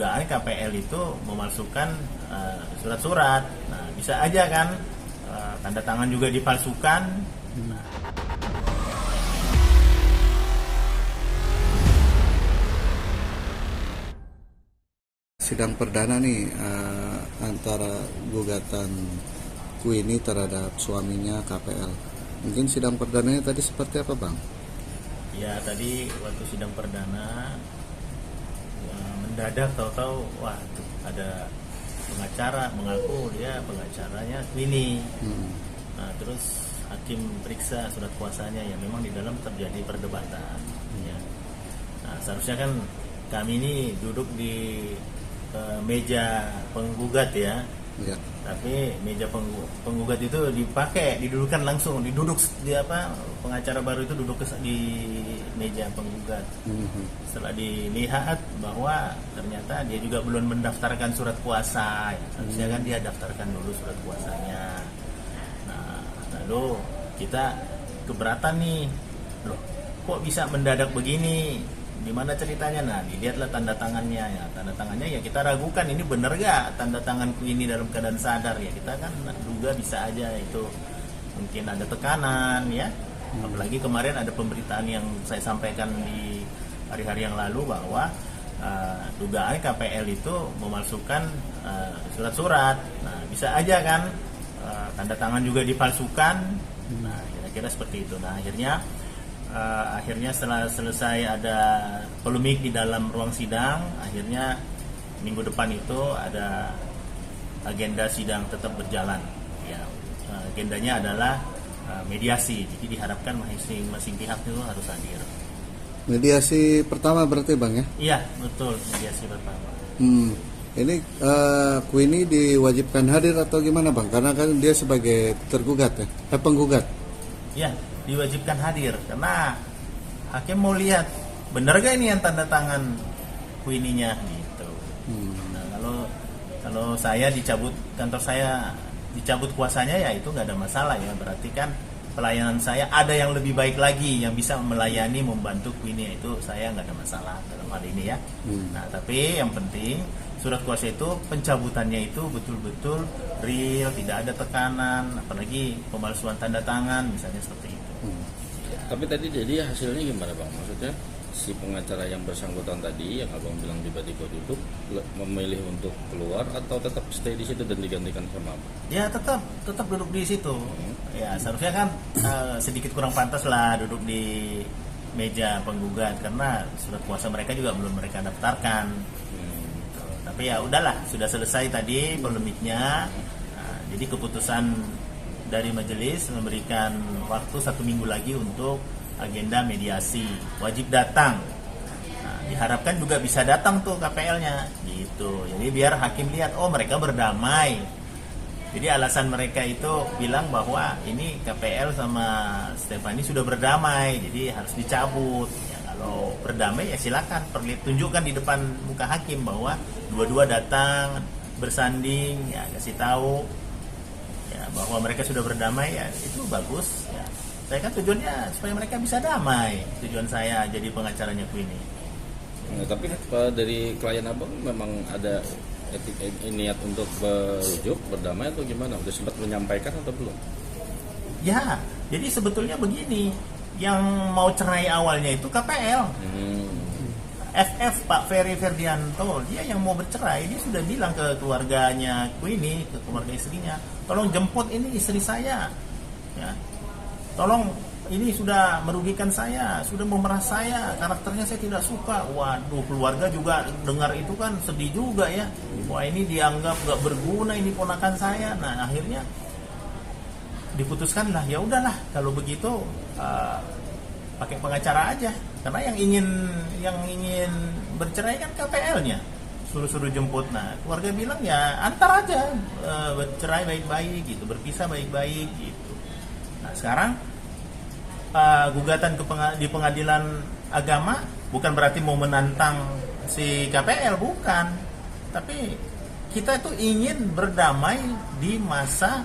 dugaan KPL itu memalsukan surat-surat. Nah, bisa aja kan tanda tangan juga dipalsukan. Nah, Sidang perdana nih antara gugatan Queenie terhadap suaminya KPL. Mungkin sidang perdananya tadi seperti apa, Bang? ya tadi waktu sidang perdana ya, mendadak tahu-tahu wah tuh, ada pengacara mengaku dia pengacaranya Queenie. Nah, terus hakim periksa surat kuasanya ya memang di dalam terjadi perdebatan. Ya. Nah, seharusnya kan kami ini duduk di meja penggugat ya. Ya. Tapi meja penggugat itu didudukan langsung, diduduk di pengacara baru itu duduk di meja penggugat. Setelah dilihat bahwa ternyata dia juga belum mendaftarkan surat kuasa, ya. Harusnya kan dia daftarkan dulu surat kuasanya. Nah, lalu kita keberatan nih, loh kok bisa mendadak begini? Gimana ceritanya? Nah, dilihatlah tanda tangannya ya. Tanda tangannya ya kita ragukan ini benar gak tanda tangan Queenie dalam keadaan sadar ya. Kita kan duga bisa aja itu mungkin ada tekanan ya. Apalagi kemarin ada pemberitaan yang saya sampaikan di hari-hari yang lalu bahwa dugaan KPL itu memalsukan surat-surat. Nah, bisa aja kan tanda tangan juga dipalsukan. Nah, kira-kira seperti itu. Nah, akhirnya setelah selesai ada polemik di dalam ruang sidang, akhirnya minggu depan itu ada agenda sidang tetap berjalan. Ya, agendanya adalah mediasi. Jadi diharapkan masing-masing pihak itu harus hadir. Mediasi pertama berarti, Bang ya? Iya, betul, mediasi pertama. Ini Queenie diwajibkan hadir atau gimana, Bang? Karena kan dia sebagai tergugat ya, penggugat. Iya, diwajibkan hadir karena hakim mau lihat benar gak ini yang tanda tangan Queenie-nya gitu. Nah, kalau saya kantor saya dicabut kuasanya ya itu nggak ada masalah ya, berarti kan pelayanan saya ada yang lebih baik lagi yang bisa melayani membantu Queenie, itu saya nggak ada masalah dalam hal ini ya. Nah, tapi yang penting surat kuasa itu pencabutannya itu betul-betul real, tidak ada tekanan, apalagi pemalsuan tanda tangan misalnya seperti itu. Ya. Tapi tadi jadi hasilnya gimana, Bang? Maksudnya si pengacara yang bersangkutan tadi yang Abang bilang tiba-tiba duduk memilih untuk keluar atau tetap stay di situ dan digantikan sama Abang? Ya tetap duduk di situ. Ya seharusnya kan sedikit kurang pantas lah duduk di meja penggugat karena surat kuasa mereka juga belum mereka daftarkan. Tapi ya udahlah, sudah selesai tadi polemiknya. Nah, jadi keputusan dari majelis memberikan waktu 1 minggu lagi untuk agenda mediasi, wajib datang. Nah, diharapkan juga bisa datang tuh KPL-nya gitu. Jadi biar hakim lihat, oh mereka berdamai. Jadi alasan mereka itu bilang bahwa ini KPL sama Stephanie sudah berdamai, jadi harus dicabut. Ya, kalau berdamai ya silakan, tunjukkan di depan muka hakim bahwa dua-dua datang bersanding, ya kasih tahu ya bahwa mereka sudah berdamai, ya itu bagus. Ya. Saya kan tujuannya supaya mereka bisa damai. Tujuan saya jadi pengacaranya Queenie. Nah, tapi dari klien Abang memang ada niat untuk berujuk, berdamai atau gimana? Udah sempat menyampaikan atau belum? Ya, jadi sebetulnya begini, yang mau cerai awalnya itu KPL. FF Pak Ferry Ferdianto, dia yang mau bercerai, dia sudah bilang ke keluarganya Queenie, ke keluarga istrinya, tolong jemput ini istri saya, ya, tolong ini sudah merugikan saya, sudah memeras saya, karakternya saya tidak suka. Waduh, keluarga juga dengar itu kan sedih juga ya, wah ini dianggap gak berguna ini ponakan saya. Nah akhirnya diputuskanlah, ya udahlah kalau begitu pakai pengacara aja, karena yang ingin bercerai kan KPL-nya suruh jemput. Nah keluarga bilang ya antar aja, bercerai baik-baik gitu, berpisah baik-baik gitu. Nah sekarang gugatan di pengadilan agama bukan berarti mau menantang si KPL, bukan, tapi kita itu ingin berdamai di masa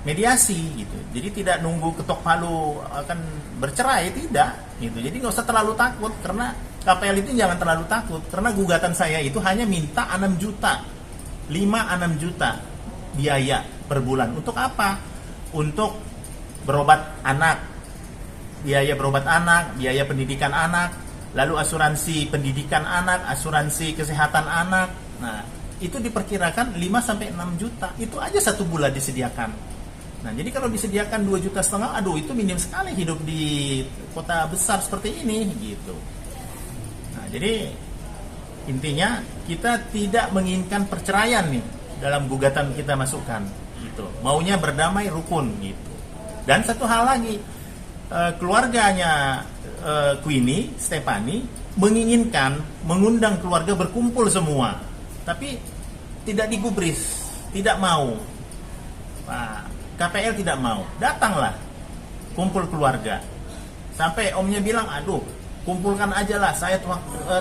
mediasi gitu. Jadi tidak nunggu ketok palu akan bercerai, tidak gitu. Jadi nggak usah terlalu takut karena KPL itu jangan terlalu takut, karena gugatan saya itu hanya minta 6 juta, 5-6 juta biaya per bulan. Untuk apa? Untuk berobat anak, biaya berobat anak, biaya pendidikan anak, lalu asuransi pendidikan anak, asuransi kesehatan anak. Nah, itu diperkirakan 5-6 juta. Itu aja satu bulan disediakan. Nah, jadi kalau disediakan 2,5 juta, aduh itu minim sekali hidup di kota besar seperti ini gitu. Nah, jadi intinya kita tidak menginginkan perceraian nih dalam gugatan kita masukkan gitu. Maunya berdamai rukun gitu. Dan satu hal lagi, keluarganya Queenie Stefani menginginkan mengundang keluarga berkumpul semua, tapi tidak digubris, tidak mau. Nah, KPL tidak mau. Datanglah kumpul keluarga. Sampai omnya bilang, aduh, kumpulkan aja lah, saya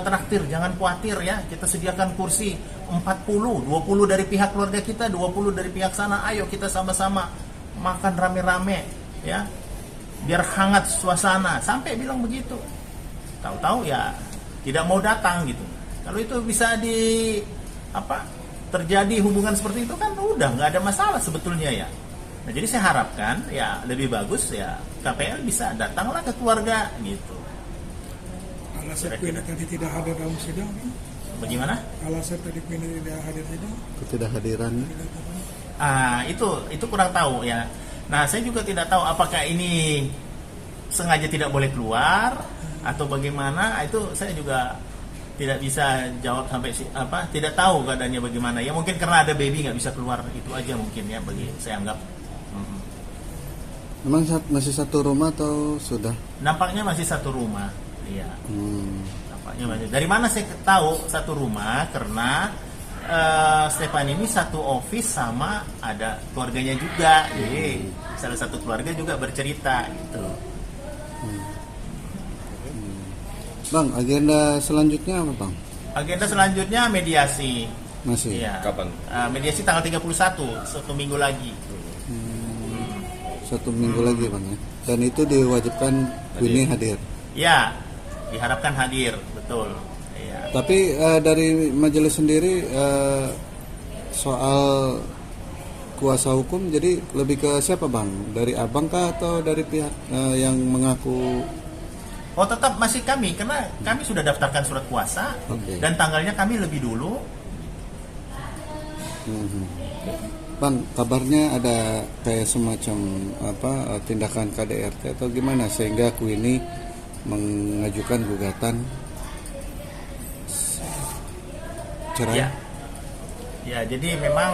traktir, jangan khawatir ya, kita sediakan kursi 40, 20 dari pihak keluarga kita, 20 dari pihak sana, ayo kita sama-sama makan rame-rame ya, biar hangat suasana. Sampai bilang begitu. Tahu-tahu ya tidak mau datang gitu. Kalau itu bisa terjadi hubungan seperti itu kan udah nggak ada masalah sebetulnya ya. Nah, jadi saya harapkan ya lebih bagus ya KPL bisa datanglah ke keluarga gitu. Alasan Queenie tadi tidak hadir dalam sidang, Bagaimana? alasan tadi Queenie tidak hadir sidang, Ketidakhadiran. Itu kurang tahu ya. Nah, saya juga tidak tahu apakah ini sengaja tidak boleh keluar atau bagaimana. Itu saya juga tidak bisa jawab sampai tidak tahu keadaannya bagaimana. Ya mungkin karena ada baby nggak bisa keluar, itu aja mungkin ya bagi saya anggap. Memang masih satu rumah atau sudah? Nampaknya masih satu rumah. Iya. Nampaknya masih. Dari mana saya tahu satu rumah? Karena Stefan ini satu office sama ada keluarganya juga. Jadi salah satu keluarga juga bercerita gitu. Bang, agenda selanjutnya apa, Bang? Agenda selanjutnya mediasi. Masih. Iya. Kapan? Mediasi tanggal 31, satu minggu lagi. Satu minggu lagi, Bang ya. Dan itu diwajibkan Queenie hadir. Ya, diharapkan hadir, betul. Iya. Tapi dari majelis sendiri soal kuasa hukum, jadi lebih ke siapa, Bang? Dari abang kah atau dari pihak yang mengaku? Oh, tetap masih kami, karena kami sudah daftarkan surat kuasa. Oke. Dan tanggalnya kami lebih dulu. Bang, kabarnya ada kayak semacam tindakan KDRT atau gimana sehingga Queenie mengajukan gugatan cerai? Ya, jadi memang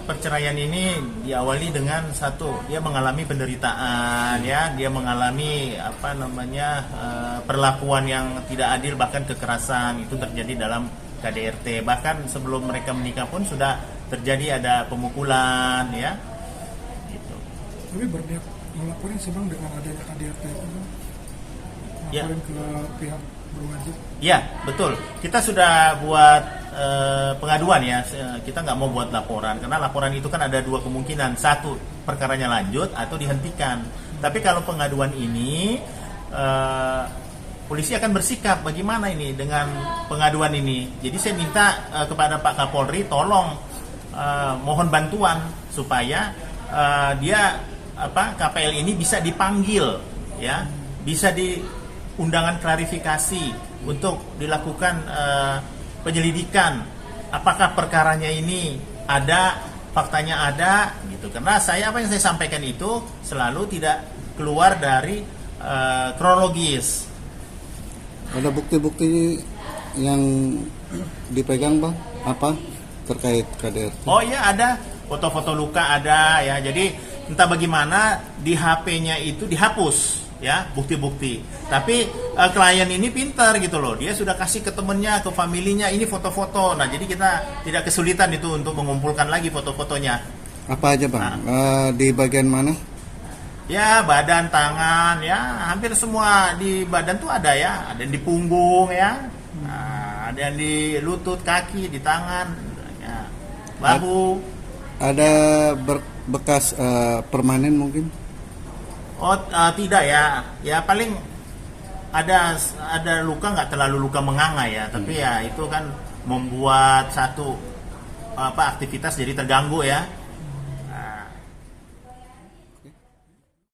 perceraian ini diawali dengan satu, dia mengalami penderitaan ya, dia mengalami perlakuan yang tidak adil, bahkan kekerasan itu terjadi dalam KDRT. Bahkan sebelum mereka menikah pun sudah terjadi ada pemukulan ya. Gitu. tapi berniat melaporin sih Bang dengan adanya KDRT itu, Ya. laporin ke pihak berwajib. Ya, betul. Kita sudah buat pengaduan ya. Kita nggak mau buat laporan karena laporan itu kan ada dua kemungkinan. Satu, perkaranya lanjut atau dihentikan. Tapi kalau pengaduan ini polisi akan bersikap bagaimana ini dengan pengaduan ini. Jadi saya minta kepada Pak Kapolri tolong mohon bantuan supaya KPL ini bisa dipanggil ya, bisa di undangan klarifikasi untuk dilakukan penyelidikan apakah perkaranya ini ada, faktanya ada gitu. Karena apa yang saya sampaikan itu selalu tidak keluar dari kronologis. Ada bukti-bukti yang dipegang, Bang? Apa terkait KDRT? Oh iya, ada foto-foto luka ada ya. Jadi entah bagaimana di HP-nya itu dihapus ya bukti-bukti. Tapi klien ini pintar gitu loh. Dia sudah kasih ke temennya, ke familinya ini foto-foto. Nah, jadi kita tidak kesulitan itu untuk mengumpulkan lagi foto-fotonya. Apa aja, Bang? Di bagian mana? Ya, badan, tangan, ya hampir semua di badan tuh ada ya. Ada yang di punggung ya. Nah, ada yang di lutut, kaki, di tangan, ya, bahu. Ada bekas permanen mungkin? Oh, tidak ya. Ya paling ada luka, nggak terlalu luka menganga ya, tapi ya itu kan membuat satu aktivitas jadi terganggu ya.